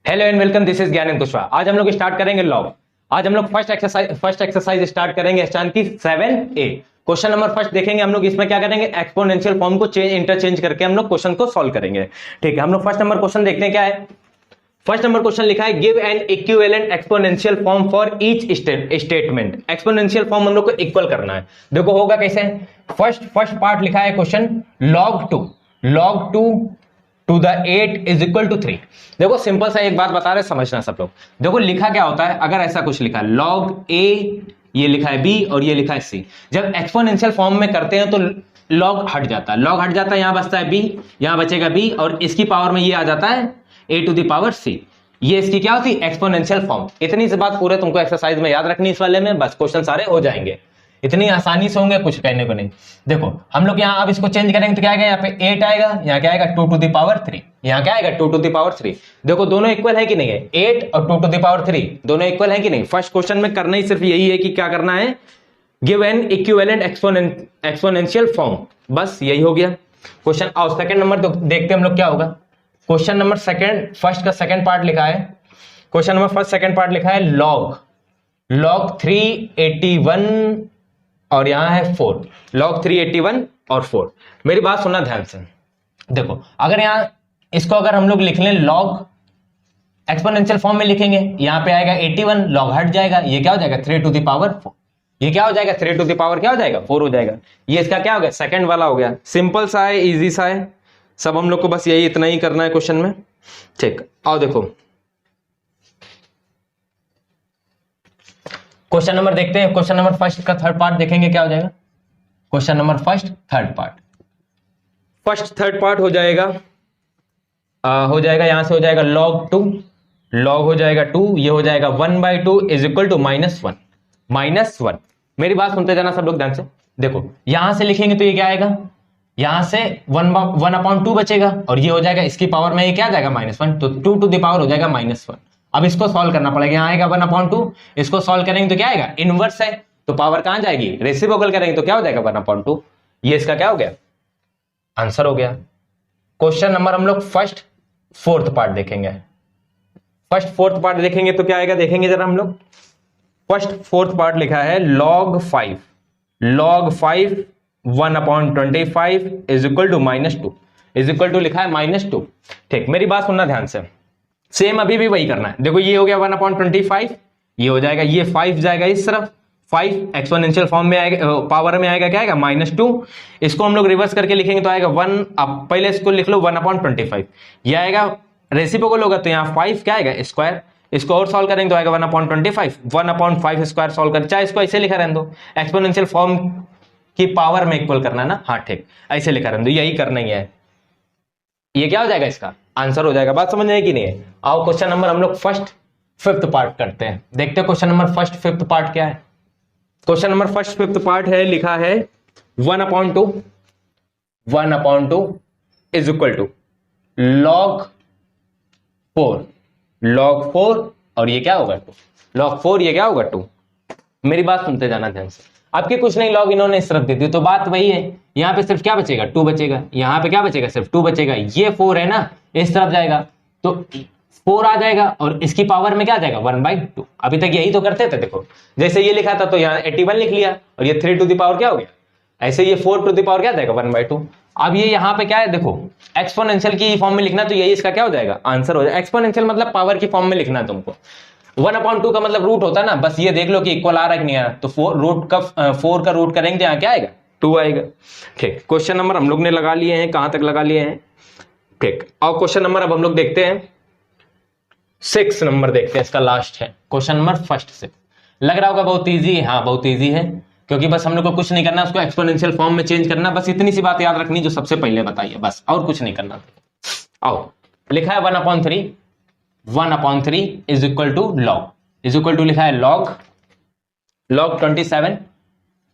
Hello and welcome, this is ज्ञान कुशवाहा। आज हम लोग स्टार्ट करेंगे लॉग। आज हम लोग फर्स्ट एक्सरसाइज स्टार्ट करेंगे एस्टान की 7A। क्वेश्चन नंबर फर्स्ट देखेंगे हम लोग। इसमें क्या करेंगे, एक्सपोनेंशियल फॉर्म को इंटरचेंज करके हम लोग क्वेश्चन को सॉल्व करेंगे। ठीक है, हम लोग फर्स्ट नंबर क्वेश्चन देखते हैं क्या है। फर्स्ट नंबर क्वेश्चन लिखा है, give an equivalent exponential form for each statement. Exponential form हम लोग को इक्वल करना है। देखो होगा कैसे। फर्स्ट पार्ट लिखा है question, log 2 to the 8 is equal to 3। देखो सिंपल सा एक बात बता रहे, समझना सब लोग। देखो लिखा क्या होता है, अगर ऐसा कुछ लिखा है log a, ये लिखा है b और ये लिखा है c। जब एक्सपोनेंशियल फॉर्म में करते हैं तो log हट जाता है, यहां बचता है b, यहां बचेगा b और इसकी पावर में ये आ जाता है a to the power c। ये इसकी क्या होती है, एक्सपोनेंशियल फॉर्म। इतनी सी बात पूरे तुमको एक्सरसाइज में याद रखनी, इस वाले में बस क्वेश्चन सारे हो जाएंगे। इतनी आसानी से होंगे, कुछ कहने को नहीं। देखो हम लोग यहाँ अब इसको चेंज करेंगे तो क्या आएगा, यहाँ पे 8 आएगा, यहाँ क्या आएगा 2 टू द पावर 3, यहाँ क्या आएगा 2 टू द पावर 3। देखो दोनों इक्वल है कि नहीं है, 8 और 2 टू द पावर 3 दोनों इक्वल है कि नहीं। फर्स्ट क्वेश्चन में करना ही सिर्फ यही है कि क्या करना है, give an equivalent exponential form, बस यही हो गया क्वेश्चन। और सेकंड नंबर देखते हम लोग क्या होगा। क्वेश्चन नंबर फर्स्ट का सेकंड पार्ट लिखा है, question number first second part लिखा है log 381 और यहां है 4, log 381 और 4। मेरी बात सुनना ध्यान से। देखो अगर यहां इसको अगर हम लोग लिख लें log एक्सपोनेंशियल फॉर्म में लिखेंगे, यहां पे आएगा 81, log हट जाएगा, ये क्या हो जाएगा 3 टू द पावर 4। ये क्या हो जाएगा 3 टू द पावर क्या हो जाएगा 4 हो जाएगा। ये इसका क्या हो गया, सेकंड वाला हो गया। सिंपल सा है, इजी सा है, सब हम लोग को बस यही इतना ही करना है क्वेश्चन में। ठीक, आओ देखो क्वेश्चन नंबर देखते हैं। क्वेश्चन नंबर फर्स्ट का थर्ड पार्ट देखेंगे क्या हो जाएगा। Question number first third part हो जाएगा यहां से हो जाएगा log 2, log हो जाएगा 2, ये हो जाएगा 1/2 इज इक्वल टू -1। मेरी बात सुनते जाना सब लोग ध्यान से। देखो यहां से लिखेंगे तो ये क्या आएगा, यहां से 1/2 बचेगा और ये हो जाएगा इसकी पावर में, ये क्या आ जाएगा -1, तो 2 टू द पावर हो जाएगा -1। अब इसको सॉल्व करना पड़ेगा, यहां आएगा 1/2, इसको सॉल्व करेंगे तो क्या आएगा, इनवर्स है तो पावर कहां जाएगी, रेसिप्रोकल करेंगे तो क्या हो जाएगा 1/2। ये इसका क्या हो गया, आंसर हो गया। क्वेश्चन नंबर हम लोग फोर्थ पार्ट देखेंगे। फोर्थ पार्ट देखेंगे तो क्या आएगा, देखेंगे जरा हम लोग। फोर्थ पार्ट लिखा है log 5 1/25 is equal to -2, is equal to लिखा है -2। ठीक, मेरी बात सुनना ध्यान से। सेम अभी भी वही करना है। देखो ये हो गया 1/25, ये हो जाएगा, ये 5 जाएगा इस तरफ, 5 एक्सपोनेंशियल फॉर्म में आएगा, पावर में आएगा क्या आएगा -2। इसको हम लोग रिवर्स करके लिखेंगे तो आएगा 1। अब पहले इसको लिख लो 1/25, ये आएगा रेसिप्रोकल होगा तो यहाँ 5 क्या आएगा स्क्वायर। इसको और सॉल्व करेंगे तो आएगा 1/25, 1/5 स्क्वायर सॉल्व कर, चाहे इसको ऐसे लिखा रहने दो, एक्सपोनेंशियल फॉर्म की पावर में इक्वल करना है ना। हाँ ठीक, ऐसे लिखा रहने दो, यही करना ही है। ये क्या हो जाएगा, इसका आंसर हो जाएगा। बात समझ में कि नहीं है। आओ क्वेश्चन नंबर हम लोग फिफ्थ पार्ट करते हैं, देखते हैं क्वेश्चन नंबर फिफ्थ पार्ट क्या है। क्वेश्चन नंबर फिफ्थ पार्ट है, लिखा है 1/2 इज इक्वल टू log 4 और ये क्या होगा 2, log 4 ये क्या होगा 2। मेरी बात सुनते जाना ध्यान से। आपके कुछ नहीं, log इन्होंने इस तरफ दे दी तो बात वही है। यहाँ पे सिर्फ क्या बचेगा 2 बचेगा, यहाँ पे क्या बचेगा सिर्फ 2 बचेगा। ये 4 है ना, इस तरफ जाएगा तो 4 आ जाएगा और इसकी पावर में क्या आ जाएगा 1/2। अभी तक यही तो करते थे। देखो जैसे ये लिखा था तो यहाँ 81 लिख लिया और ये 3 टू द पावर क्या हो गया, ऐसे ये 4 टू द पावर क्या जाएगा 1/2। अब ये यहाँ पे क्या है, देखो एक्सपोनेंशियल की फॉर्म में लिखना तो यही इसका क्या हो जाएगा, आंसर हो जाएगा। एक्सपोनेंशियल मतलब पावर की फॉर्म में लिखना है तुमको। 1/2 का मतलब रूट होता है ना, बस ये देख लो कि इक्वल आ रहा है कि नहीं आ रहा। तो 4 का रूट करेंगे तो यहाँ क्या आएगा 2 आएगा। ठीक, क्वेश्चन नंबर हम लोग ने लगा लिए हैं, कहां तक लगा लिए हैं। ठीक, और क्वेश्चन नंबर अब हम लोग देखते हैं 6 नंबर देखते हैं, इसका लास्ट है क्वेश्चन नंबर फर्स्ट। लग रहा होगा बहुत ईजी है, हाँ बहुत ईजी है, क्योंकि बस हम लोग को कुछ नहीं करना, उसको एक्सपोनेंशियल फॉर्म में चेंज करना। बस इतनी सी बात याद रखनी जो सबसे पहले बताइए, बस और कुछ नहीं करना। आओ लिखा है 1/3 is equal to log, is equal to लिखा है log 27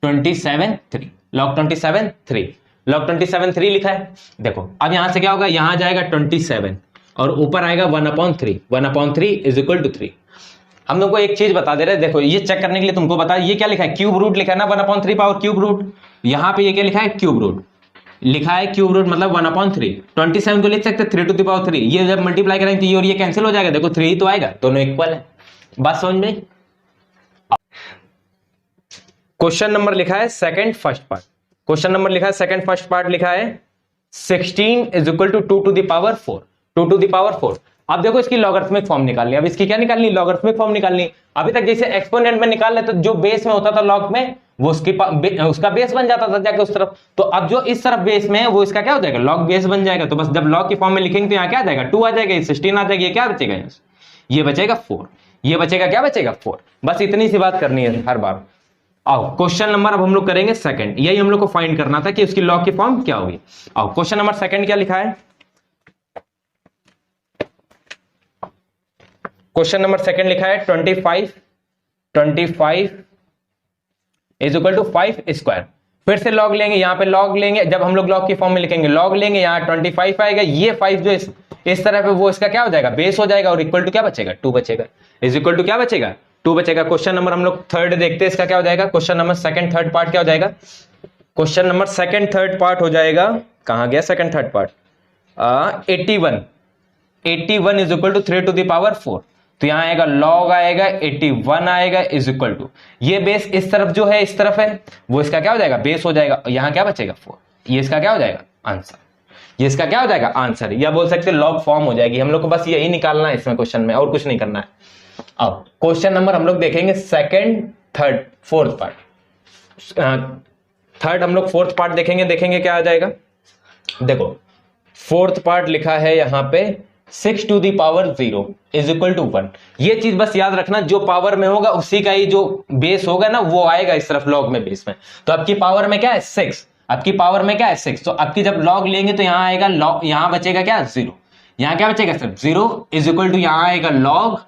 3, log 27 3 लिखा है। देखो अब यहां से क्या होगा, यहां जाएगा 27 और ऊपर आएगा 1/3 इज इक्वल टू 3। हम लोग को एक चीज बता दे रहे हैं, देखो ये चेक करने के लिए तुमको बता, ये क्या लिखा है क्यूब रूट लिखा है ना, 1/3 पावर क्यूब रूट। यहां पे ये क्या लिखा है क्यूब रूट, लिखा है क्यूब रूट मतलब 1/3। 27 को लिख सकते 3⁻3। ये जब मल्टीप्लाई करेंगे तो ये और ये कैंसिल हो जाएगा, देखो 3 ही तो आएगा, दोनों इक्वल है। बात समझ में? क्वेश्चन नंबर लिखा है second first part. Question number लिखा है सेकंड फर्स्ट पार्ट लिखा है 16 = 2⁴। 2⁴। अब देखो इसकी लॉगरिथमिक फॉर्म निकालनी। अब इसकी क्या निकालनी? लॉगरिथमिक फॉर्म निकालनी। अभी तक जैसे एक्सपोनेंट में निकाल ले तो जो बेस में होता था लॉग में वो उसका बेस बन जाता था जाके उस तरफ। तो अब जो इस तरफ बेस में है वो इसका क्या हो जाएगा? लॉग बेस बन जाएगा। तो बस जब लॉग की फॉर्म में लिखेंगे तो यहाँ क्या आ जाएगा? 2 आ जाएगा, 16 आ जाएगा। ये क्या बचेगा? ये बचेगा 4। ये बचेगा क्या बचेगा? 4। बस इतनी सी बात करनी है हर बार। आओ क्वेश्चन नंबर अब हम लोग करेंगे सेकंड। यही हम लोग को फाइंड करना था कि उसकी लॉग की फॉर्म क्या होगी। आओ क्वेश्चन नंबर सेकंड क्या लिखा है? क्वेश्चन नंबर सेकंड लिखा है 25 = 5²। फिर से लॉग लेंगे, यहां पे लॉग लेंगे। जब हम लोग लॉग की फॉर्म में लिखेंगे लॉग लेंगे, यहां 25 आएगा। ये 5 जो इस तरह पे वो इसका क्या हो जाएगा? बेस हो जाएगा। और इक्वल टू क्या बचेगा? 2 बचेगा। इज इक्वल टू क्या बचेगा? 2 बचेगा। क्वेश्चन नंबर हम लोग थर्ड देखते हैं, इसका क्या हो जाएगा? Question number second third part क्या हो जाएगा? Question number second third part हो जाएगा, कहां गया सेकंड थर्ड पार्ट? 81 = 3⁴। तो यहां आएगा लॉग आएगा 81 आएगा इज इक्वल टू, ये बेस इस तरफ जो है इस तरफ है वो इसका क्या हो जाएगा? बेस हो जाएगा। यहां क्या बचेगा? 4। ये इसका क्या हो जाएगा? आंसर। ये इसका क्या हो जाएगा? आंसर। या बोल सकते लॉग फॉर्म हो जाएगी। हम लोग को बस यही निकालना है इसमें क्वेश्चन में, और कुछ नहीं करना है। अब क्वेश्चन नंबर हम लोग देखेंगे second third fourth part. Third हम लोग फोर्थ पार्ट देखेंगे क्या आ जाएगा? देखो फोर्थ पार्ट लिखा है यहां पे 6⁻0 = 1। ये चीज बस याद रखना, जो पावर में होगा उसी का ही जो बेस होगा ना वो आएगा इस तरफ लॉग में बेस में। तो आपकी पावर में क्या है? 6। आपकी पावर में क्या है? 6। तो आपकी जब लॉग लेंगे तो यहां आएगा लॉग, यहां बचेगा क्या? 0। यहां क्या बचेगा? सिर्फ 0 इज इक्वल टू यहां आएगा लॉग,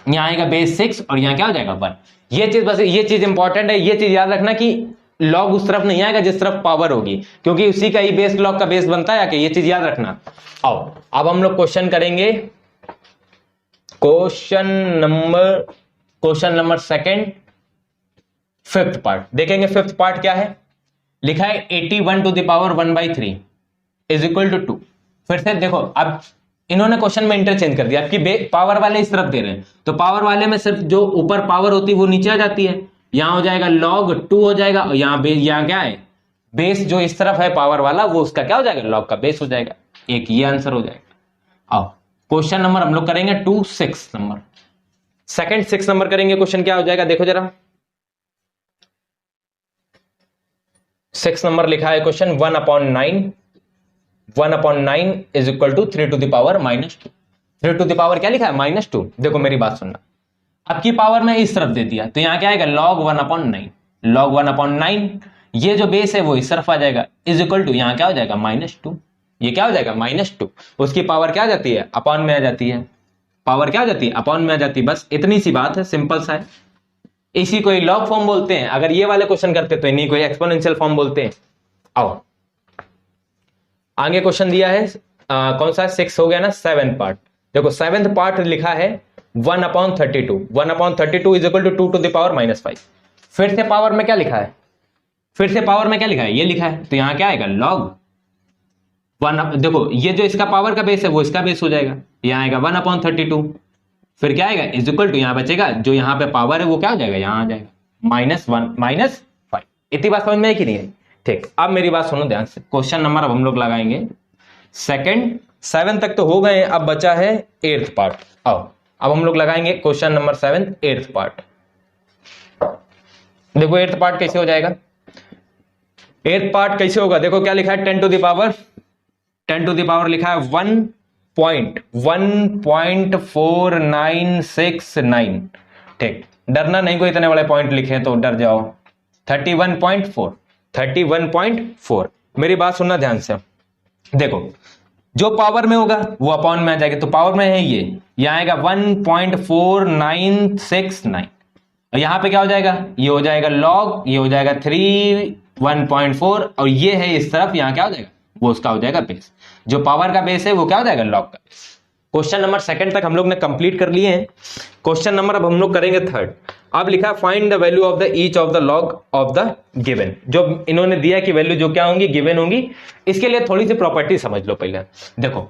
यहां आएगा बेस 6 और यहां क्या हो जाएगा? 1। ये चीज बस, ये चीज इंपॉर्टेंट है। ये चीज याद रखना कि लॉग उस तरफ नहीं आएगा जिस तरफ पावर होगी, क्योंकि उसी का ही बेस लॉग का बेस बनता है। ये चीज याद रखना। आओ अब हम लोग क्वेश्चन करेंगे। Question number second fifth part देखेंगे। फिफ्थ पार्ट क्या है? लिखा है 81 ⁻ 1/3 = 2। फिर से देखो, अब इन्होंने क्वेश्चन में इंटरचेंज कर दिया। आपकी पावर वाले इस तरफ दे रहे हैं तो पावर वाले में सिर्फ जो ऊपर पावर होती है वो नीचे आ जाती है। यहां हो जाएगा log 2 हो जाएगा, और यहां क्या है? बेस जो इस तरफ है पावर वाला वो उसका क्या हो जाएगा? लॉग का बेस हो जाएगा। एक ये आंसर हो जाएगा। आओ क्वेश्चन नंबर हम लोग करेंगे 6 नंबर। सेकंड 6 नंबर करेंगे। क्वेश्चन क्या हो जाएगा देखो जरा। 6 नंबर लिखा है क्वेश्चन 1/9 = 3⁻⁻2। 3 क्या लिखा है? -2। देखो मेरी बात सुनना, आपकी पावर में इस तरफ दे दिया तो यहां क्या आएगा? log 1/9। log 1/9 ये जो बेस है वो इस तरफ आ जाएगा इज इक्वल टू यहां क्या हो जाएगा? -2। ये क्या हो जाएगा? -2। उसकी पावर क्या आ जाती है? अपॉन में आ जाती है। पावर क्या हो जाती है? अपॉन में आ जाती है। बस इतनी सी बात है, सिंपल सा है। इसी को लॉग फॉर्म बोलते हैं। अगर ये वाले क्वेश्चन करते तो इन्हीं को एक्सपोनेंशियल फॉर्म बोलते हैं। आओ आगे क्वेश्चन दिया है कौन सा? 6 हो गया ना। 7 पार्ट देखो। 7th पार्ट लिखा है 1/32। 1/32 = 2⁻⁻5। फिर से पावर में क्या लिखा है? ये लिखा है तो यहां क्या आएगा? लॉग 1। देखो ये जो इसका पावर का बेस है वो इसका बेस हो जाएगा। यहां आएगा 1/32। फिर क्या आएगा? इज इक्वल टू यहां बचेगा जो यहां पे पावर है वो क्या हो जाएगा? यहां आ जाएगा -1 -5। इतनी बात समझ में आई कि नहीं आई? ठीक, अब मेरी बात सुनो ध्यान से। क्वेश्चन नंबर अब हम लोग लगाएंगे सेकंड। 7 तक तो हो गए, अब बचा है 8th पार्ट। आओ अब हम लोग लगाएंगे क्वेश्चन नंबर 7 8th पार्ट। देखो 8th पार्ट कैसे हो जाएगा? 8th पार्ट कैसे होगा? देखो क्या लिखा है? 10 टू द पावर लिखा है 1.4969। ठीक, डरना नहीं, कोई इतने बड़े पॉइंट लिखे तो डर जाओ। 31.4। मेरी बात सुनना ध्यान से। देखो जो पावर में होगा वो अपॉन में आ जाएगा। तो पावर में है ये, यहां आएगा 1.4969। और यहां पे क्या हो जाएगा? ये हो जाएगा लॉग, ये हो जाएगा 3 1.4, और ये है इस तरफ, यहां क्या हो जाएगा? वो उसका हो जाएगा बेस। जो पावर का बेस है वो क्या हो जाएगा? लॉग का। क्वेश्चन नंबर सेकंड तक हम लोग ने कंप्लीट कर लिए हैं। क्वेश्चन नंबर अब हम लोग करेंगे थर्ड। अब लिखा find the value of the each of the log of the given, जो इन्होंने दिया कि वैल्यू जो क्या होंगी, गिवन होंगी। इसके लिए थोड़ी सी प्रॉपर्टी समझ लो पहले। देखो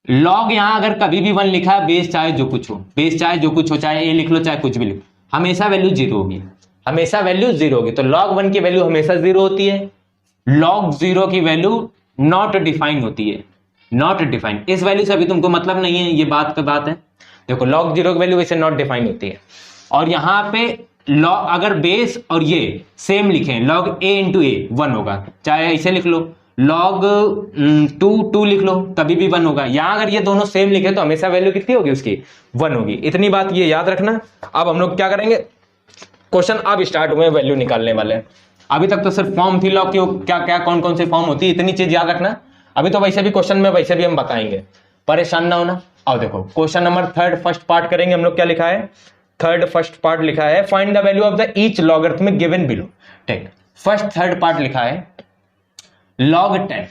लॉग यहां अगर कभी भी 1 लिखा है, बेस चाहे जो कुछ हो, बेस चाहे जो कुछ हो, चाहे ए लिख लो चाहे कुछ भी लिखो, हमेशा वैल्यू 0 होगी, हमेशा वैल्यू 0 होगी। तो log 1 की वैल्यू हमेशा 0 होती है। log 0 की वैल्यू नॉट डिफाइन होती है, नॉट डिफाइन। इस वैल्यू से अभी तुमको मतलब नहीं है, ये बात का बात है। देखो log 0 की वैल्यू वैसे नॉट डिफाइन होती है। और यहां पे log अगर बेस और ये सेम लिखें, log a इंटू ए 1 होगा, चाहे ऐसे लिख लो, log 2 लिख लो, तभी भी 1 होगा। यहां अगर ये दोनों सेम लिखे तो हमेशा वैल्यू कितनी होगी उसकी, 1 होगी। इतनी बात ये याद रखना। अब हम लोग क्या करेंगे, क्वेश्चन अब स्टार्ट हुए, वैल्यू निकालने वाले हैं। अभी तक तो सिर्फ फॉर्म थी लॉग की, क्या क्या कौन कौन से फॉर्म होती है, इतनी चीज याद रखना। अभी तो वैसे भी क्वेश्चन में वैसे भी हम बताएंगे, परेशान ना होना। अब देखो क्वेश्चन नंबर 3 फर्स्ट पार्ट करेंगे हम लोग। क्या लिखा है, 3 फर्स्ट पार्ट लिखा है find the value of the each logarithmic given below. ठीक, फर्स्ट 3 पार्ट लिखा है log 10,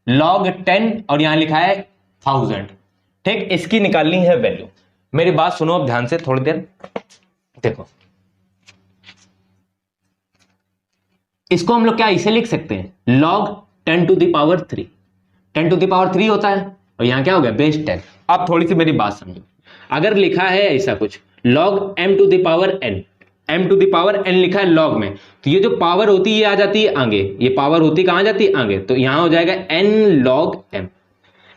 log 10 और यहां लिखा है 1000। ठीक, इसकी निकालनी है वैल्यू। मेरी बात सुनो अब ध्यान से थोड़ी देर। देखो इसको हम लोग क्या इसे लिख सकते हैं, log 10 to the power 3, 10 to the power 3 होता है, और यहां क्या हो गया, बेस 10। अब थोड़ी सी मेरी बात समझो, अगर लिखा है ऐसा कुछ log m to the power n, m to the power n लिखा है log में, तो ये जो पावर होती है ये आ जाती है आगे, ये पावर होती कहां जाती है, आगे। तो यहां हो जाएगा n log m,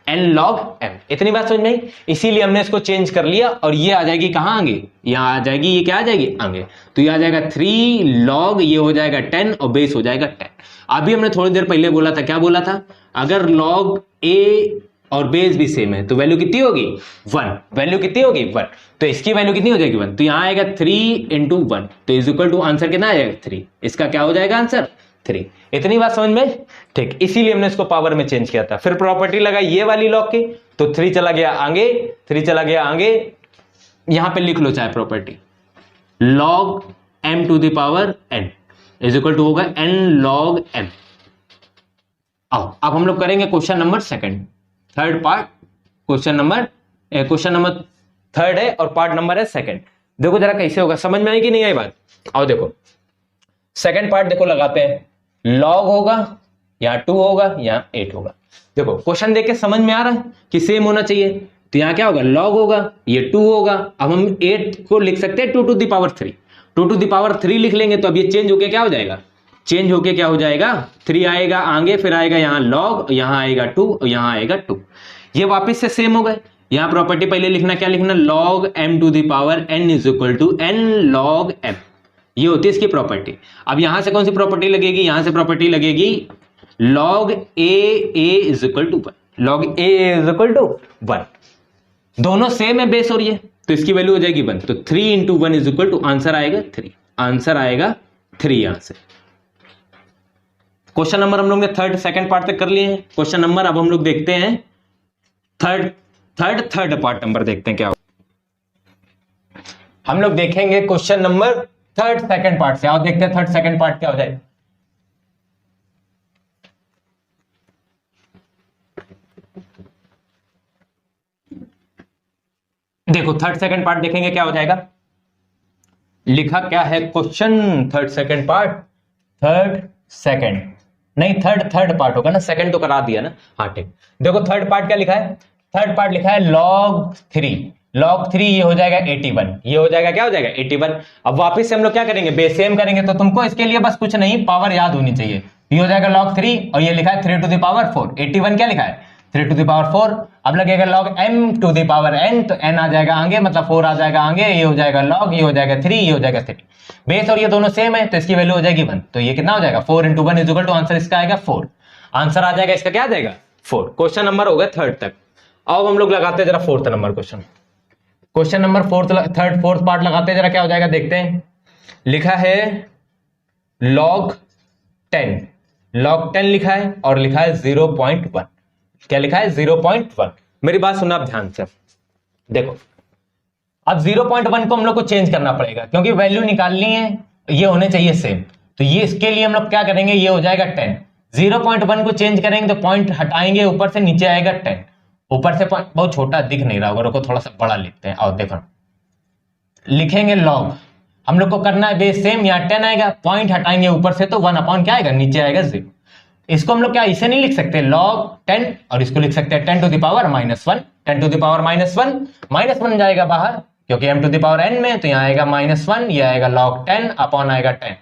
n log m। इतनी बात समझ में आई, इसीलिए हमने इसको चेंज कर लिया, और ये आ जाएगी कहां, आगे, यहां आ जाएगी, ये क्या आ जाएगी, आगे। तो ये आ जाएगा 3 log, ये हो जाएगा 10 और बेस हो जाएगा 10। अभी हमने थोड़ी देर पहले बोला था, क्या बोला था, अगर log a और बेस भी सेम है तो वैल्यू कितनी होगी, 1। वैल्यू कितनी होगी, 1। तो इसकी वैल्यू कितनी हो जाएगी, 1। तो यहां आएगा 3 इंटू 1, तो इज इक्वल टू आंसर कितना आ जाएगा, 3। इसका क्या हो जाएगा आंसर, 3। इतनी बात समझ में, ठीक। इसीलिए हमने इसको पावर में चेंज किया था। फिर प्रॉपर्टी लगाई ये वाली लॉग की, तो 3 चला गया आगे, 3 चला गया आगे। यहां पे लिख लो चाहे property, log m to the power n is equal to होगा n log m। आओ अब हम लोग करेंगे question number 3rd part. Question number 3rd है और पार्ट नंबर है 2nd। देखो जरा कैसे होगा, समझ में आई कि नहीं आई बात। आओ देखो 2nd पार्ट देखो लगाते हैं, log होगा, यहाँ 2 होगा, यहाँ 8 होगा। देखो क्वेश्चन देख के समझ में आ रहा है कि सेम होना चाहिए। तो यहाँ क्या होगा, log होगा, ये 2 होगा। अब हम 8 को लिख सकते हैं 2 to the power 3, 2 to the power 3 लिख लेंगे। तो अब ये चेंज होके क्या हो जाएगा, चेंज होके क्या हो जाएगा, 3 आएगा आगे, फिर आएगा यहाँ log, यहाँ आएगा 2 और यहाँ आएगा 2। ये वापस से सेम हो गए। यहाँ प्रॉपर्टी पहले लिखना, क्या लिखना, log m to the power n is equal to n log m। ये होती है इसकी प्रॉपर्टी। अब यहां से कौन सी प्रॉपर्टी लगेगी, यहां से प्रॉपर्टी लगेगी log a is equal to 1, log a is equal to 1। दोनों सेम है बेस और ये, तो इसकी वैल्यू हो जाएगी 1। तो 3 into 1 is equal to answer आएगा 3, आंसर आएगा 3 यहां से। क्वेश्चन नंबर हम लोग ने 2nd पार्ट तक कर लिए हैं। क्वेश्चन नंबर अब हम लोग देखते हैं थर्ड पार्ट नंबर देखते हैं क्या हो। हम लोग देखेंगे question number 3rd 2nd part से। आओ देखते हैं 3rd 2nd पार्ट क्या हो जाएगा। देखो 3rd 2nd पार्ट देखेंगे क्या हो जाएगा। लिखा क्या है question 3rd 2nd part, 3rd 2nd नहीं 3rd पार्ट होगा ना, 2nd तो करा दिया ना, हाँ ठीक। देखो 3rd पार्ट क्या लिखा है, 3rd पार्ट लिखा है log 3 ये हो जाएगा 81, ये हो जाएगा क्या हो जाएगा 81। अब वापस से हम लोग क्या करेंगे, बेस सेम करेंगे। तो तुमको इसके लिए बस कुछ नहीं, पावर याद होनी चाहिए। ये हो जाएगा log 3 और ये लिखा है 3 टू द पावर 4। 81 क्या लिखा है, 3 टू द पावर 4। अब लगेगा log m to the power n, तो n आ जाएगा आगे, मतलब 4 आ जाएगा आगे। ये हो जाएगा log, ये हो जाएगा 3, ये हो जाएगा 3। बेस और ये दोनों सेम है, तो इसकी वैल्यू हो जाएगी 1। तो ये कितना हो जाएगा, 4 into 1 is equal to answer इसका आएगा 4। आंसर आ जाएगा इसका क्या आ जाएगा 4। क्वेश्चन नंबर हो गया 3rd तक। अब हम लोग लगाते हैं जरा 4th number question. Question number 4th part लगाते हैं जरा, क्या हो जाएगा देखते हैं। लिखा है log 10 लिखा है और लिखा है 0.1। क्या लिखा है 0.1। मेरी बात सुनना आप ध्यान से। देखो अब 0.1 को हम लोग को चेंज करना पड़ेगा, क्योंकि वैल्यू निकालनी है, ये होने चाहिए सेम। तो ये इसके लिए हम लोग क्या करेंगे, ये हो जाएगा 10। 0.1 को चेंज करेंगे तो पॉइंट हटाएंगे, ऊपर से नीचे आएगा 10। ऊपर से बहुत छोटा दिख नहीं रहा होगा, रुको थोड़ा सा बड़ा लिखते हैं। और देखो लिखेंगे लॉग, हम लोग को करना है बेस सेम, यहाँ 10 आएगा, पॉइंट हटाएंगे ऊपर से तो 1 अपॉन क्या आएगा, नीचे आएगा 0। इसको हम लोग क्या इसे नहीं लिख सकते log 10, और इसको लिख सकते हैं 10 to the power -1, 10 to the power -1 जाएगा बाहर क्योंकि m to the power n में, तो यहाँ आएगा -1, ये आएगा log 10 अपॉन आएगा 10,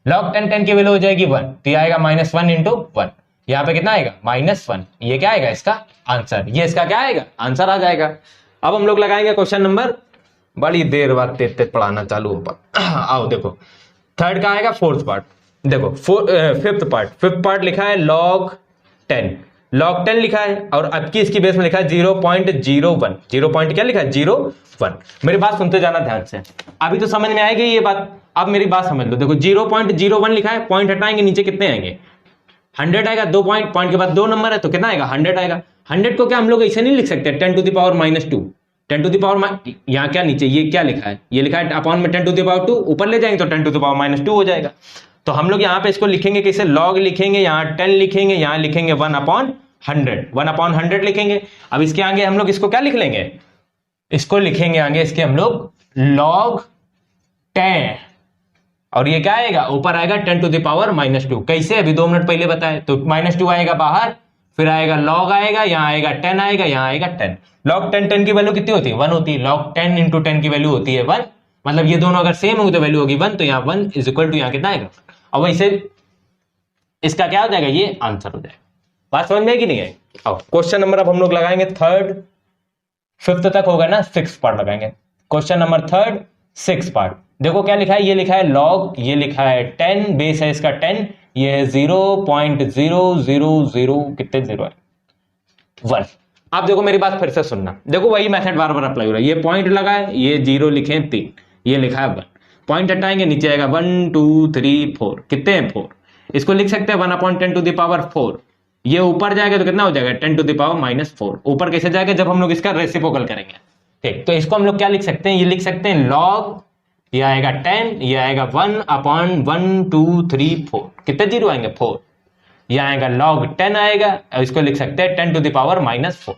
log 10 10 की वैल्यू हो जाएगी 1, तो ये आएगा -1 इंटू 1, यहाँ पे कितना आएगा -1, ये क्या आएगा इसका आंसर, ये इसका क्या आएगा आंसर आ जाएगा। अब हम लोग लगाएंगे क्वेश्चन नंबर, बड़ी देर बाद तेज पढ़ाना चालू हो आओ देखो, थर्ड का आएगा फोर्थ पार्ट, देखो फिफ्थ पार्ट लिखा है log 10 लिखा है, और अब की इसकी बेस में लिखा है 0.01, 0 पॉइंट क्या लिखा है 0.1। मेरी बात सुनते जाना ध्यान से, अभी तो समझ में आएगी ये बात, अब मेरी बात समझ लो, देखो 0.01 लिखा है, पॉइंट हटाएंगे नीचे कितने आएंगे 100 आएगा, 2 पॉइंट के बाद 2 नंबर है तो कितना आएगा 100 आएगा। 100 को क्या हम लोग ऐसे नहीं लिख सकते 10 to the power -2, 10 to the power, यहाँ क्या नीचे ये क्या लिखा है, ये लिखा है अपॉन में 10 टू द पावर 2, ऊपर ले जाएंगे तो 10 टू द पावर -2 हो जाएगा। तो हम लोग यहाँ पे इसको लिखेंगे कैसे, log लिखेंगे, यहाँ 10 लिखेंगे, यहाँ लिखेंगे 1/100 लिखेंगे। अब इसके आगे हम लोग इसको क्या लिख लेंगे, इसको लिखेंगे आगे इसके हम लोग log 10, और ये क्या आएगा ऊपर आएगा 10 टू द पावर -2, कैसे अभी 2 मिनट पहले बताए, तो -2 आएगा बाहर, फिर आएगा log आएगा, यहाँ आएगा 10 आएगा, यहाँ आएगा 10, log 10 की वैल्यू कितनी होती है 1 होती है, log 10 इंटू 10 की वैल्यू होती है 1, मतलब ये दोनों अगर सेम हो तो वैल्यू होगी 1, तो यहाँ 1 इज इक्वल टू यहाँ कितना आएगा, अब वैसे इसका क्या हो जाएगा ये आंसर हो जाएगा। बात समझ में है कि नहीं है। अब क्वेश्चन नंबर अब हम लोग लगाएंगे थर्ड, फिफ्थ तक होगा ना, 6 पार्ट लगाएंगे, क्वेश्चन नंबर थर्ड 6 पार्ट। देखो क्या लिखा है, ये लिखा है log, ये लिखा है 10, बेस है इसका 10, ये है 0.000 कितने जीरो है 1। अब देखो मेरी बात फिर से सुनना, देखो वही मेथड बार बार अप्लाई हो रहा है, ये पॉइंट लगा है, ये 0 लिखे 3, ये लिखा है 1, पॉइंट हटाएंगे नीचे आएगा 1 2 3 4, कितने हैं 4, इसको लिख सकते हैं 1/10 टू द पावर 4, ये ऊपर जाएगा तो कितना हो जाएगा 10 टू द पावर -4, ऊपर कैसे जाएगा जब हम लोग इसका रेसिप्रोकल करेंगे, ठीक। तो इसको हम लोग क्या लिख सकते हैं, ये लिख सकते हैं log, ये आएगा 10, ये आएगा 1/1 2 3 4, कितने जीरो आएंगे 4, ये आएगा log 10 आएगा, और इसको लिख सकते हैं 10 टू द पावर -4,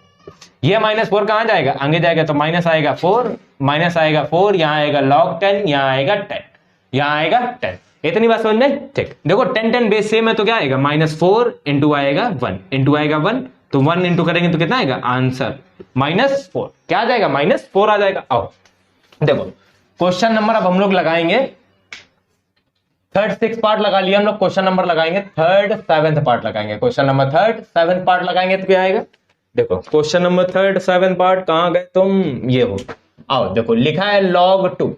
ये -4 कहां जाएगा आगे जाएगा तो माइनस आएगा 4, यहाँ आएगा log 10, यहाँ आएगा 10, यहाँ आएगा 10, इतनी बात समझ में, ठीक। देखो 10 बेस सेम है तो क्या आएगा -4 इंटू आएगा 1 इंटू आएगा 1, तो 1 इंटू करेंगे तो कितना आएगा आंसर -4, क्या आ जाएगा -4 आ जाएगा। आओ देखो क्वेश्चन नंबर अब हम लोग लगाएंगे थर्ड 6 पार्ट लगा लिया हम लोग, क्वेश्चन नंबर लगाएंगे थर्ड 7th पार्ट लगाएंगे, question number third 7th part लगाएंगे तो क्या आएगा, देखो question number third 7th part कहां गए तुम, ये हो, आओ देखो लिखा है log 2,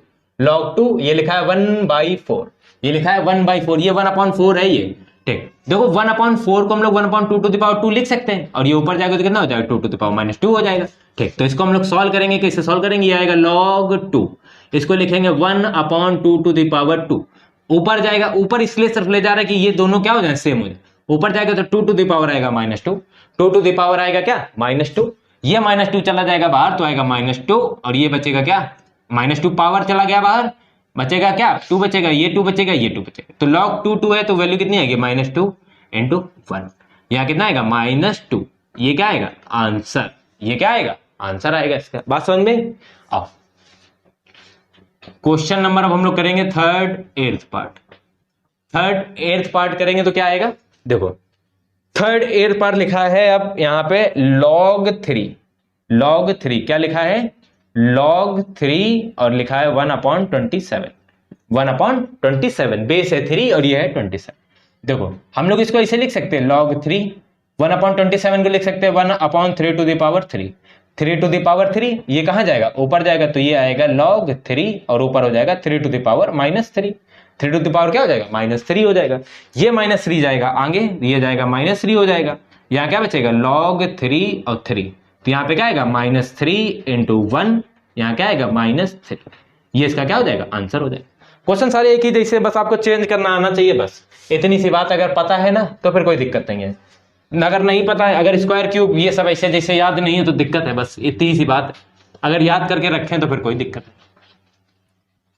ये लिखा है 1/4, ये लिखा है 1/4, ये 1/4 है ये, ठीक। देखो 1/4 को हम लोग 1/2 टू द पावर 2 लिख सकते हैं, और ये ऊपर जाएगा तो कितना हो जाएगा 2 टू द पावर -2 हो जाएगा, ठीक। तो इसको हम लोग सॉल्व करेंगे, कैसे सॉल्व करेंगे, ये आएगा log 2, इसको लिखेंगे 1/2 टू द पावर 2, ऊपर जाएगा, ऊपर इसलिए सिर्फ ले जा रहा है कि ये दोनों क्या हो जाए सेम हो जाए, ऊपर जाएगा तो 2 टू द पावर आएगा -2, 2 टू द पावर आएगा क्या -2, ये -2 चला जाएगा बाहर तो आएगा -2, और ये बचेगा क्या -2 पावर चला गया बाहर, बचेगा क्या 2 बचेगा, ये 2 बचेगा, ये 2 बचेगा, तो log 2 है तो वैल्यू कितनी आएगी -2 इंटू 1, यहाँ कितना आएगा -2, ये क्या आएगा आंसर, ये क्या आएगा आंसर आएगा इसका। बात समझ में। आओ क्वेश्चन नंबर अब हम लोग करेंगे थर्ड 8th पार्ट करेंगे तो क्या आएगा, देखो थर्ड 8th पार्ट लिखा है अब यहाँ पे log 3, क्या लिखा है log 3, और लिखा है 1/27, बेस है 3 और ये है 27। देखो हम लोग इसको ऐसे लिख सकते हैं log 3, 1/27 को लिख सकते हैं 1/3 to the power 3, 3 to the power 3, ये कहां जाएगा ऊपर जाएगा तो ये आएगा log 3, और ऊपर हो जाएगा 3 to the power -3, 3 to the power क्या हो जाएगा -3 हो जाएगा, ये -3 जाएगा आगे, ये जाएगा -3 हो जाएगा, यहाँ क्या बचेगा log 3 और 3, तो यहाँ पे क्या आएगा -3 इंटू 1, यहाँ क्या आएगा -3, ये इसका क्या हो जाएगा आंसर हो जाएगा। क्वेश्चन सारे एक ही जैसे, बस आपको चेंज करना आना चाहिए, बस इतनी सी बात अगर पता है ना तो फिर कोई दिक्कत नहीं है, अगर नहीं पता है, अगर स्क्वायर क्यूब ये सब ऐसे जैसे याद नहीं है तो दिक्कत है, बस इतनी सी बात, अगर याद करके रखें तो फिर कोई दिक्कत नहीं,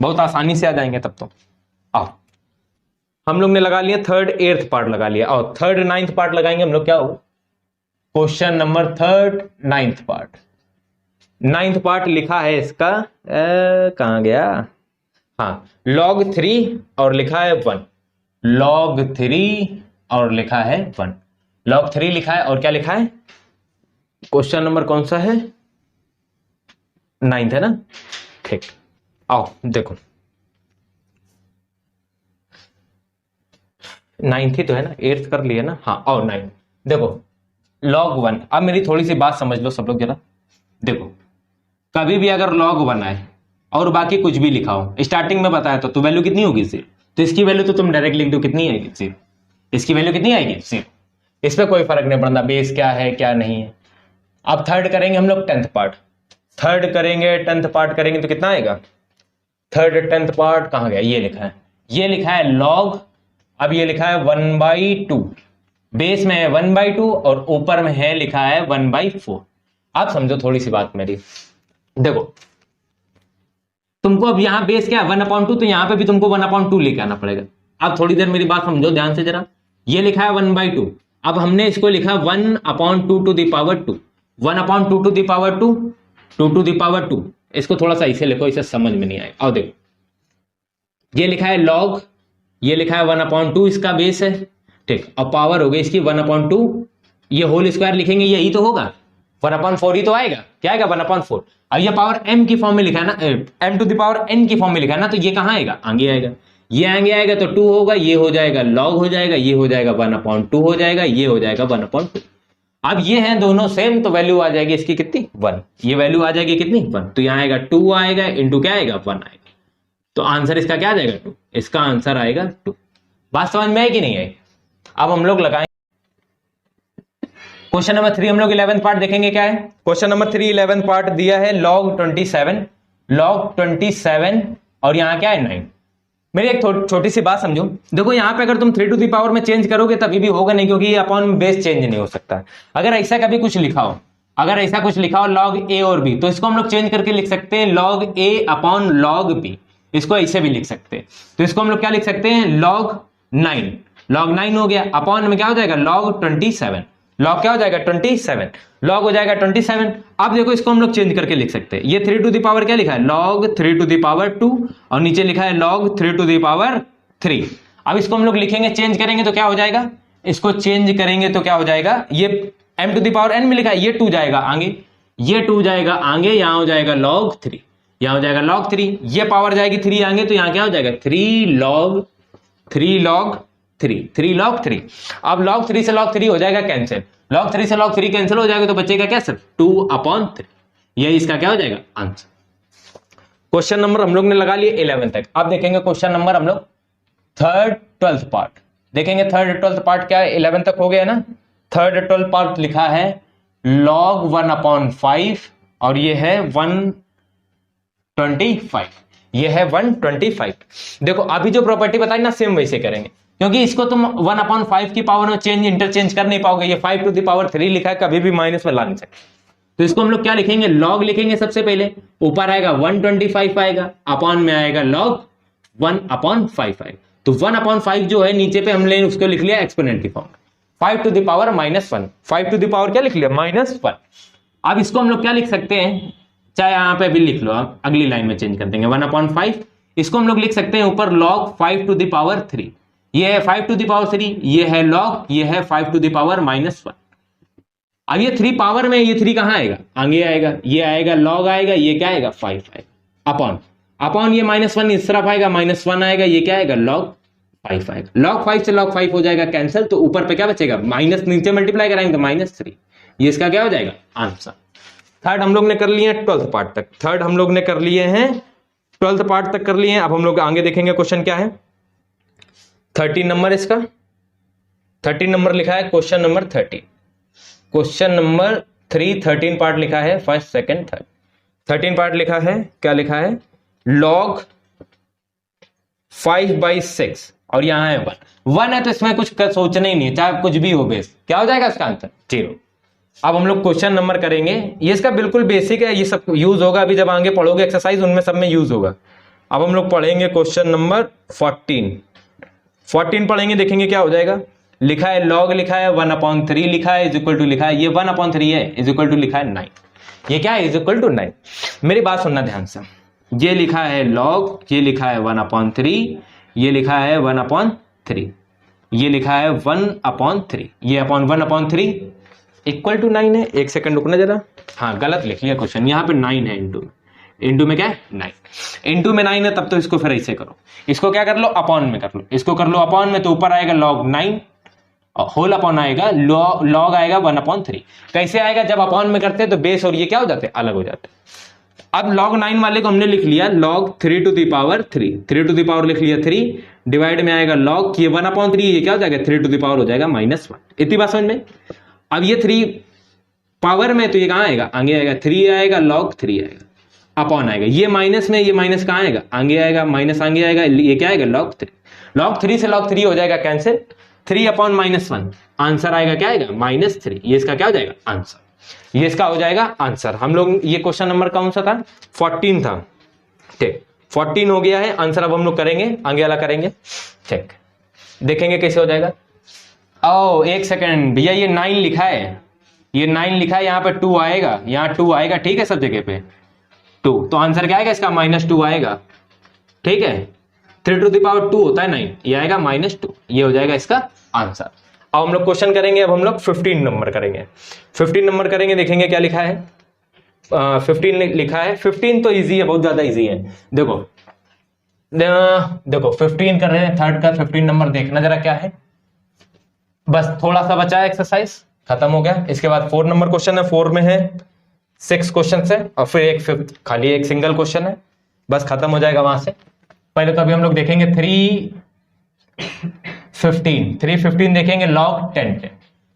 बहुत आसानी से आ जाएंगे तब तो। आओ हम लोग ने लगा लिया थर्ड 8th पार्ट लगा लिया, और थर्ड 9th पार्ट लगाएंगे हम लोग, क्या होगा question number third 9th part. Ninth part लिखा है इसका, कहाँ गया, हाँ, log 3 और लिखा है 1, log 3 और लिखा है 1, log 3 लिखा है और क्या लिखा है, क्वेश्चन नंबर कौन सा है, 9th है ना, ठीक, आओ देखो 9th ही तो है ना, 8th कर लिया ना, हाँ, और 9 देखो log 1। अब मेरी थोड़ी सी बात समझ लो सब लोग जरा, देखो कभी भी अगर log 1 आए और बाकी कुछ भी लिखा हो, स्टार्टिंग में बताया तो वैल्यू कितनी होगी सिर्फ, तो इसकी वैल्यू तो तुम डायरेक्ट लिख दो, कितनी आएगी सिर्फ, इसकी वैल्यू कितनी आएगी सिर्फ, इस पर कोई फर्क नहीं पड़ता बेस क्या है क्या नहीं है। अब थर्ड करेंगे हम लोग 10th पार्ट, थर्ड करेंगे 10th पार्ट करेंगे तो कितना आएगा, थर्ड 10th पार्ट कहाँ गया, ये लिखा है, ये लिखा है log, अब ये लिखा है 1/2, बेस में है 1/2 और ऊपर में है लिखा है 1/4। आप समझो थोड़ी सी बात मेरी, देखो तुमको अब यहां बेस क्या है 1/2, तो यहां पे भी तुमको 1/2 लेके आना पड़ेगा। अब थोड़ी देर मेरी बात समझो ध्यान से जरा, ये लिखा है 1/2, अब हमने इसको लिखा 1/2 to the power 2, 1/2 to the power 2, 2 to the power 2, इसको थोड़ा सा इसे लिखो, इसे समझ में नहीं आएगा। और देखो ये लिखा है लॉग, ये लिखा है 1/2 इसका बेस है, ठीक, और पावर हो गई इसकी 1/2, ये होल स्क्वायर लिखेंगे यही तो होगा, 1/4 ही तो आएगा, क्या आएगा 1/4। अब ये पावर m की फॉर्म में लिखा है ना, m to the power n की फॉर्म में लिखा है ना, तो ये कहां आएगा, आगे आएगा, ये आगे आएगा तो 2 होगा, ये हो जाएगा log हो जाएगा, ये हो जाएगा 1/2 हो जाएगा, ये हो जाएगा 1/2। अब ये हैं दोनों सेम, तो वैल्यू आ जाएगी इसकी कितनी 1, ये वैल्यू आ जाएगी कितनी 1, तो यहां आएगा 2 आएगा इंटू क्या आएगा 1 आएगा, तो आंसर इसका क्या आ जाएगा 2, इसका आंसर आएगा 2। बात समझ में आई कि नहीं आई। अब हम लोग लगाएं क्वेश्चन नंबर 3, हम लोग 11th पार्ट देखेंगे क्या है। क्वेश्चन नंबर 3 11th पार्ट दिया है log 27 और यहां क्या है 9। मेरी एक छोटी सी बात समझो, देखो यहां पे अगर तुम 3 टू द पावर में चेंज करोगे तभी भी होगा नहीं, क्योंकि ये अपॉन बेस चेंज नहीं हो सकता। अगर ऐसा कभी कुछ लिखा हो, अगर ऐसा कुछ लिखा हो log a और b, तो इसको हम लोग चेंज करके लिख सकते हैं log a upon log b, इसको ऐसे भी लिख सकते हैं। तो इसको हम लोग क्या लिख सकते हैं log 9 हो गया, अपॉन में क्या हो जाएगा log 27, log क्या हो जाएगा 27, log हो जाएगा 27। अब देखो इसको हम लोग चेंज करके लिख सकते हैं, ये 3 टू द पावर क्या लिखा है log 3 टू द पावर 2 और नीचे लिखा है log 3 टू द पावर 3। अब इसको हम लोग लिखेंगे, चेंज करेंगे तो क्या हो जाएगा, इसको चेंज करेंगे तो क्या हो जाएगा, ये m to the power n में लिखा है, ये 2 जाएगा आगे, ये 2 जाएगा आगे, यहां हो जाएगा log 3, यहां हो जाएगा log 3, ये पावर जाएगी 3 आगे, तो यहां क्या हो जाएगा 3 log 3। अब log 3 से log 3 हो जाएगा कैंसिल, log 3 से log 3 कैंसिल हो जाएगा, तो बचेगा क्या सिर्फ 2/3, ये इसका क्या हो जाएगा आंसर। क्वेश्चन नंबर हम लोग ने लगा लिए 11 तक। अब देखेंगे क्वेश्चन नंबर हम लोग 3rd 12th पार्ट देखेंगे। 3rd 12th पार्ट क्या है, 11 तक हो गया ना। 3rd 12th पार्ट लिखा है log 1/5 और ये है 125, ये है 125। देखो अभी जो प्रॉपर्टी बताई ना सेम वैसे करेंगे, क्योंकि इसको तुम 1/5 की पावर में चेंज इंटरचेंज कर नहीं पाओगे, ये 5 टू द पावर 3 लिखा है, कभी भी माइनस में ला नहीं सकते। तो इसको हम लोग क्या लिखेंगे, log लिखेंगे सबसे पहले, ऊपर आएगा 125 आएगा, अपॉन में आएगा log 1/5 आएगा, तो 1/5 जो है नीचे पे हमने उसको लिख लिया एक्सपोनेंट की form, 5 to the power -1, 5 to the power क्या लिख लिया -1। अब इसको हम लोग क्या लिख सकते हैं, चाहे यहां पे भी लिख लो, आप अगली लाइन में चेंज कर देंगे 1/5, इसको हम लोग लिख सकते हैं ऊपर log 5 टू द पावर 3, ये है 5 टू द पावर 3, ये है log, ये है 5 टू द पावर -1। अब ये 3 पावर में, ये 3 कहां आएगा, आगे आएगा, ये आएगा log आएगा, ये क्या आएगा 5 आएगा, अपॉन ये -1 इस तरफ आएगा, -1 आएगा, ये क्या आएगा log 5 आएगा, log 5 से log 5 हो जाएगा कैंसिल, तो ऊपर पे क्या बचेगा माइनस, नीचे मल्टीप्लाई कराएंगे तो -3, ये इसका क्या हो जाएगा आंसर। थर्ड हम लोग ने कर लिए हैं 12th पार्ट तक, थर्ड हम लोग ने कर लिए हैं 12th पार्ट तक कर लिए हैं। अब हम लोग आगे देखेंगे क्वेश्चन क्या है, 13 नंबर, इसका 13 नंबर लिखा है question number 13, question number 3 13 part लिखा है, फर्स्ट सेकंड थर्ड 13 पार्ट लिखा है, क्या लिखा है log 5/6 और यहां है 1 है, तो इसमें कुछ सोचना ही नहीं है, चाहे कुछ भी हो बेस, क्या हो जाएगा इसका आंसर 0। अब हम लोग क्वेश्चन नंबर करेंगे, ये इसका बिल्कुल बेसिक है, ये सब यूज होगा अभी जब आगे पढ़ोगे एक्सरसाइज, उनमें सब में यूज होगा। अब हम लोग पढ़ेंगे क्वेश्चन नंबर 14 पढ़ेंगे, देखेंगे क्या हो जाएगा। लिखा है log, लिखा है 1/3 लिखा है, इज इक्वल टू लिखा है, ये 1/3 है, इज इक्वल टू लिखा है 9। ये क्या है, इज इक्वल टू 9। मेरी बात सुनना ध्यान से, ये लिखा है लॉग, ये लिखा है 1/3, ये लिखा है 1/3, ये लिखा है 1/3, ये अपॉन 1/3 इक्वल टू 9 है। एक सेकंड रुकना जरा, हाँ गलत लिख लिया क्वेश्चन, यहाँ पे 9 है इंटू में, इंटू में क्या है 9, इंटू में 9 है, तब तो इसको फिर ऐसे करो, इसको क्या कर लो अपॉन में कर लो, इसको कर लो अपॉन में, तो ऊपर आएगा log 9 होल अपॉन आएगा log आएगा 1/3। कैसे आएगा, जब अपॉन में करते हैं तो बेस और ये क्या हो जाते हैं, अलग हो जाते हैं। अब log 9 वाले को हमने लिख लिया log 3 to the power 3, 3 to the power लिख लिया 3, डिवाइड में आएगा log, ये 1/3, ये क्या हो जाएगा 3 to the power हो जाएगा -1। इतनी बात समझ में। अब ये 3 पावर में, तो ये कहां आएगा, आगे आएगा 3 आएगा, log 3 आएगा, अपॉन आएगा, ये माइनस में, ये माइनस कहां आएगा, आगे आएगा, माइनस आगे आएगा, ये क्या आएगा log 3, log 3 से log 3 हो जाएगा कैंसिल, 3/-1, आंसर आएगा क्या आएगा -3। ये इसका क्या हो जाएगा आंसर, ये इसका हो जाएगा आंसर। हम लोग ये क्वेश्चन नंबर कौन सा था, 14 था, ठीक 14 हो गया है आंसर। अब हम लोग करेंगे आगे वाला करेंगे, ठीक देखेंगे कैसे हो जाएगा। ओ एक सेकंड भैया, ये 9 लिखा है, ये 9 लिखा है, यहाँ पे 2 आएगा, यहाँ 2 आएगा, ठीक है सब जगह पे 2, तो आंसर क्या आएगा इसका -2 आएगा, ठीक है 3 to the power 2 होता है 9, ये आएगा -2, ये हो जाएगा इसका आंसर। अब हम लोग क्वेश्चन करेंगे, अब हम लोग 15 नंबर करेंगे, 15 नंबर करेंगे, देखेंगे क्या लिखा है। 15 लिखा है, 15 तो इजी है, बहुत ज्यादा इजी है। देखो देखो 15 कर रहे हैं, थर्ड का 15 नंबर देखना जरा क्या है, बस थोड़ा सा बचा है, एक्सरसाइज खत्म हो गया। इसके बाद 4 नंबर क्वेश्चन है, 4 में है 6 क्वेश्चन है, और फिर एक फिफ्थ खाली एक सिंगल क्वेश्चन है, बस खत्म हो जाएगा वहां से। पहले तो अभी हम लोग देखेंगे 315 देखेंगे, log 10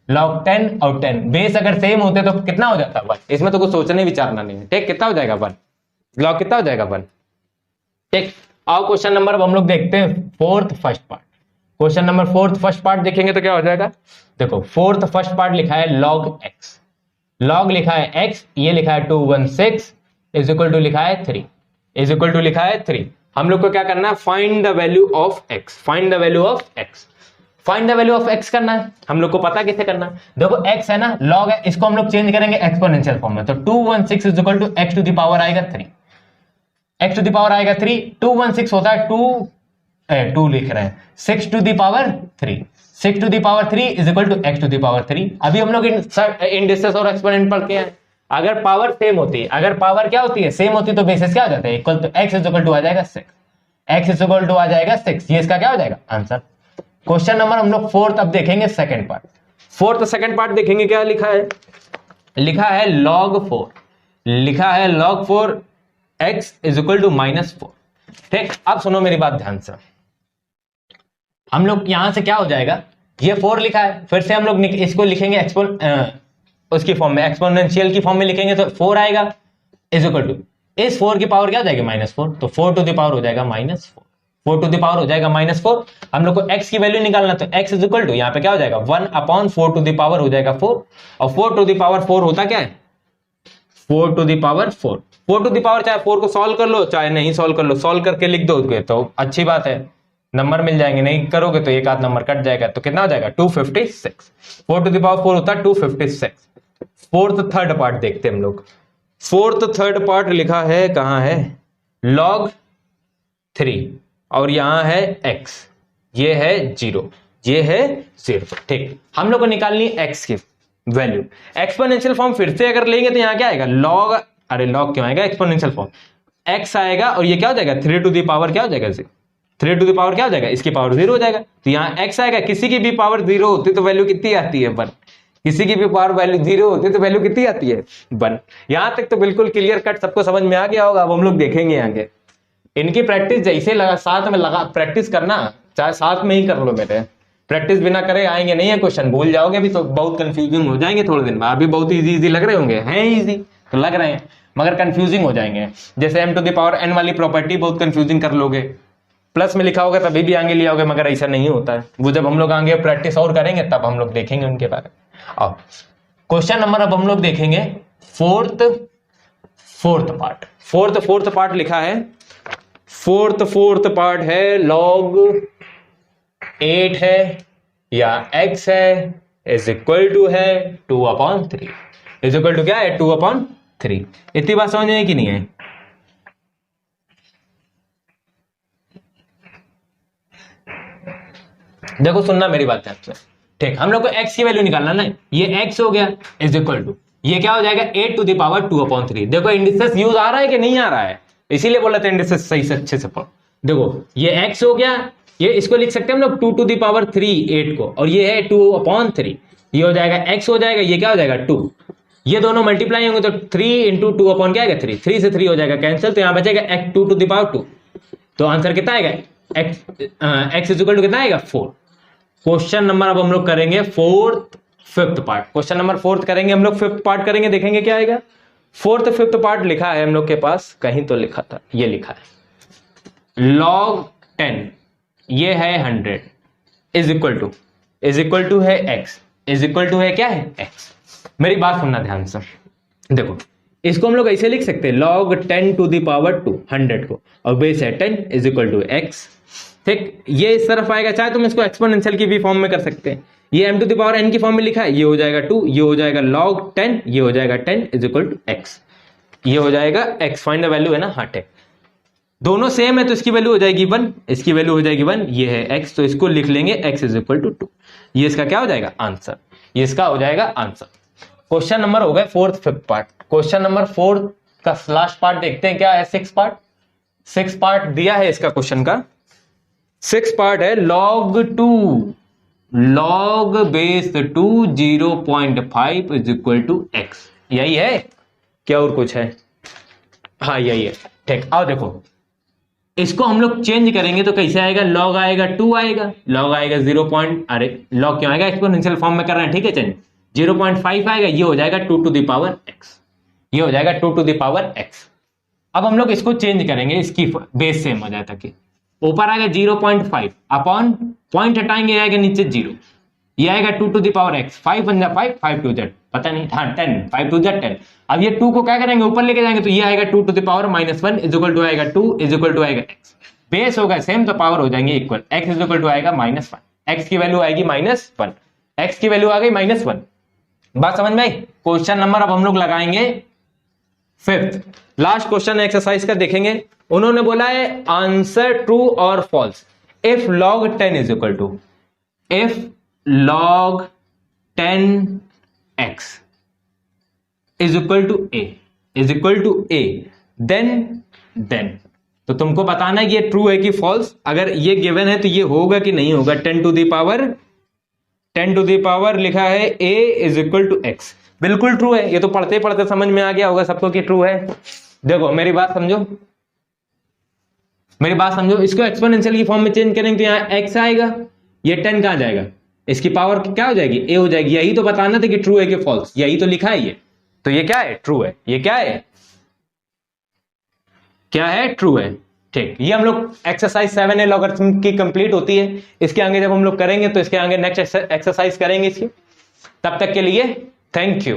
log 10 और 10 बेस अगर सेम होते तो कितना हो जाता 1, इसमें तो कुछ सोचने विचारना नहीं है, ठीक कितना हो जाएगा 1, log कितना हो जाएगा 1, ठीक। आओ क्वेश्चन नंबर अब हम लोग देखते हैं 4th first part, question number 4th first part देखेंगे तो क्या हो जाएगा। देखो 4th फर्स्ट पार्ट लिखा है log x, log लिखा है x, ये लिखा है 216 इज इक्वल टू लिखा है 3, इज इक्वल टू लिखा है 3। हम लोग को क्या करना है, find the value of x, find the value of x, find the value of x करना है। हम लोग को पता कैसे करना है, देखो x है ना, log है, इसको हम लोग चेंज करेंगे एक्सपोनेंशियल फॉर्म में, तो 216 is equal to x to the power आएगा 3, x टू द पावर आएगा 3, 216 होता है 2 लिख रहे हैं 6 to the power 3, 6 to the power 3 is equal to x to the power 3। अभी हम लोग इंडिसेस और एक्सपोनेंट पढ़ के हैं, अगर पावर सेम होती है, अगर पावर क्या होती है सेम होती है, तो बेसिस क्या हो जाता है इक्वल, तो x इज इक्वल टू आ जाएगा 6, x इज इक्वल टू आ जाएगा 6, ये इसका क्या हो जाएगा आंसर। क्वेश्चन नंबर हम लोग 4th अब देखेंगे second part, 4th second part देखेंगे क्या लिखा है, लिखा है log 4, लिखा है log 4 x is equal to -4, ठीक। अब सुनो मेरी बात ध्यान से, हम लोग यहां से क्या हो जाएगा, ये 4 लिखा है, फिर से हम लोग इसको लिखेंगे उसकी फॉर्म में, एक्सपोनेंशियल की फॉर्म में लिखेंगे, तो 4 आएगा इज इक्वल टू, इस 4 की पावर क्या हो जाएगी -4, तो 4 टू द पावर हो जाएगा -4, 4 टू द पावर हो जाएगा -4। हम लोग को x की वैल्यू निकालना, तो x इज इक्वल टू यहाँ पे क्या हो जाएगा 1/4 टू द पावर हो जाएगा 4, और 4 टू द पावर 4 होता क्या है 4 to the power 4, 4 to the power चाहे 4 को सॉल्व कर लो चाहे नहीं सॉल्व कर लो, सॉल्व करके लिख दोगे तो अच्छी बात है, नंबर मिल जाएंगे, नहीं करोगे तो एक आध नंबर कट जाएगा, तो कितना हो जाएगा 256, 4 टू द पावर 4 होता है 256। 4th थर्ड पार्ट देखते हैं हम लोग, 4th थर्ड पार्ट लिखा है कहां है, log 3 और यहां है x, ये है 0, ये है 0, ठीक। हम लोग को निकालनी है x की वैल्यू, एक्सपोनेंशियल फॉर्म फिर से अगर लेंगे तो यहां क्या आएगा log, अरे log क्यों आएगा, एक्सपोनेंशियल फॉर्म x आएगा, और ये क्या हो जाएगा 3 टू द पावर क्या हो जाएगा 0, 3 टू द पावर क्या हो जाएगा, इसकी पावर 0 हो जाएगा, तो यहाँ x आएगा, किसी की भी पावर 0 होती तो वैल्यू कितनी आती है 1, किसी की भी पावर वैल्यू 0 होती है तो वैल्यू कितनी आती है 1। यहां तक तो बिल्कुल क्लियर कट सबको समझ में आ गया होगा। अब हम लोग देखेंगे आगे, इनकी प्रैक्टिस जैसे लगा साथ में लगा प्रैक्टिस करना, चाहे साथ में ही कर लो मेरे, प्रैक्टिस बिना करे आएंगे नहीं है क्वेश्चन, भूल जाओगे अभी तो बहुत कंफ्यूजिंग हो जाएंगे थोड़े दिन में। अभी बहुत इजी लग रहे होंगे, हैं इजी तो लग रहे हैं मगर कंफ्यूजिंग हो जाएंगे। जैसे m to the power n वाली प्रॉपर्टी बहुत कंफ्यूजिंग कर लोगे, प्लस में लिखा होगा तभी भी आगे लिया होगा, मगर ऐसा नहीं होता है, वो जब हम लोग आगे प्रैक्टिस और करेंगे तब हम लोग देखेंगे उनके बारे में। अब क्वेश्चन नंबर अब हम लोग देखेंगे फोर्थ पार्ट लिखा है, फोर्थ पार्ट है log 8 है या x है इज इक्वल टू है 2/3, इज इक्वल टू क्या है 2/3। 3। इतनी बात समझ में आई कि नहीं है? देखो सुनना मेरी बात ध्यान से, ठीक, हम लोग को x की वैल्यू निकालना ना, ये x हो गया इज इक्वल टू, ये क्या हो जाएगा 8 टू द पावर 2/3। देखो इंडिसेस यूज आ रहा है कि नहीं आ रहा है, इसीलिए बोला था इंडिसेस सही से अच्छे से पढ़ो। देखो ये x हो गया, ये इसको लिख सकते हैं हम लोग 2 टू द पावर 3 8 को, और ये है 2/3, ये हो जाएगा x हो जाएगा, ये क्या हो जाएगा 2, ये दोनों मल्टीप्लाई होंगे तो 3 इंटू 2 अपॉन क्या आएगा 3, 3 से 3 हो जाएगा कैंसिल, तो यहां बचेगा x 2 टू द पावर 2, तो आंसर कितना आएगा x इज इक्वल टू कितना आएगा 4। क्वेश्चन नंबर अब हम लोग करेंगे फिफ्थ पार्ट, क्वेश्चन नंबर 4 करेंगे हम लोग, फिफ्थ पार्ट करेंगे, देखेंगे क्या आएगा। फिफ्थ पार्ट लिखा है हम लोग के पास, कहीं तो लिखा था, ये लिखा है log 10 ये है 100 इज इक्वल टू है x, इज इक्वल टू है क्या है x। मेरी बात सुनना ध्यान से, देखो इसको हम लोग ऐसे लिख सकते हैं log 10 टू द पावर 2 100 को, और बेस है 10 इज इक्वल टू x, ठीक, ये इस तरफ आएगा, चाहे तुम इसको एक्सपोनेंशियल की भी फॉर्म में कर सकते हैं, ये m to the power n की फॉर्म में लिखा है, ये हो जाएगा 2, ये हो जाएगा log 10, ये हो जाएगा 10 इज इक्वल टू x, ये हो जाएगा x, फाइंड द वैल्यू है ना, हाँ ठीक, दोनों सेम है तो इसकी वैल्यू हो जाएगी 1, इसकी वैल्यू हो जाएगी 1, ये है x, तो इसको लिख लेंगे x इज इक्वल टू 2, ये इसका क्या हो जाएगा आंसर, ये इसका हो जाएगा आंसर। क्वेश्चन नंबर हो गए फिफ्थ पार्ट। क्वेश्चन नंबर 4 का लास्ट पार्ट देखते हैं क्या है, सिक्स पार्ट दिया है इसका क्वेश्चन का, 6 पार्ट है log 2 log base 2 0.5 is equal to x, यही है क्या और कुछ है? हाँ यही है, ठीक। आओ देखो इसको हम लोग चेंज करेंगे तो कैसे आएगा, log आएगा 2 आएगा, log आएगा 0. अरे log क्यों आएगा, एक्सपोनेंशियल फॉर्म में कर रहे हैं, ठीक है चेंज, 0.5 आएगा, ये हो जाएगा 2 टू द पावर x, ये हो जाएगा 2 टू द पावर x। अब हम लोग इसको चेंज करेंगे, इसकी बेस सेम हो जाए, ताकि ऊपर आएगा 0.5 अपॉन पॉइंट हटाएंगे आएगा नीचे 0, ये आएगा 2 टू द पावर x, 5 1 जा 5, 5 2 z, पता नहीं, हाँ 10, 5 2 z 10। अब ये 2 को क्या करेंगे ऊपर लेके जाएंगे, तो ये आएगा 2 to the power -1 is equal to आएगा 2 इज इक्वल टू आएगा x, बेस होगा सेम तो पावर हो जाएंगे equal, x is equal to आएगा -1, x की वैल्यू आएगी -1, x की वैल्यू आ गई -1। बात समझ में आई? क्वेश्चन नंबर अब हम लोग लगाएंगे फिफ्थ, लास्ट क्वेश्चन एक्सरसाइज का देखेंगे। उन्होंने बोला है आंसर ट्रू और false if log 10 is equal to, if log 10x is equal to a then तो तुमको बताना है ये ट्रू है कि फॉल्स। अगर ये गिवन है तो ये होगा कि नहीं होगा। 10 टू दी पावर लिखा है a is equal to x, बिल्कुल ट्रू है। ये तो पढ़ते पढ़ते समझ में आ गया होगा सबको कि ट्रू है। देखो मेरी बात समझो, इसको एक्सपोनेंशियल की फॉर्म में चेंज करेंगे तो यहाँ x आएगा, ये 10 कहां जाएगा, इसकी पावर क्या हो जाएगी a हो जाएगी। यही तो बताना था कि ट्रू है कि फॉल्स, यही तो लिखा है ये, तो ये क्या है ट्रू है, ये क्या है ट्रू है। ठीक, ये हम लोग एक्सरसाइज 7 लॉगरिथम की कंप्लीट होती है। इसके आगे जब हम लोग करेंगे तो इसके आगे नेक्स्ट एक्सरसाइज करेंगे इसकी। तब तक के लिए थैंक यू।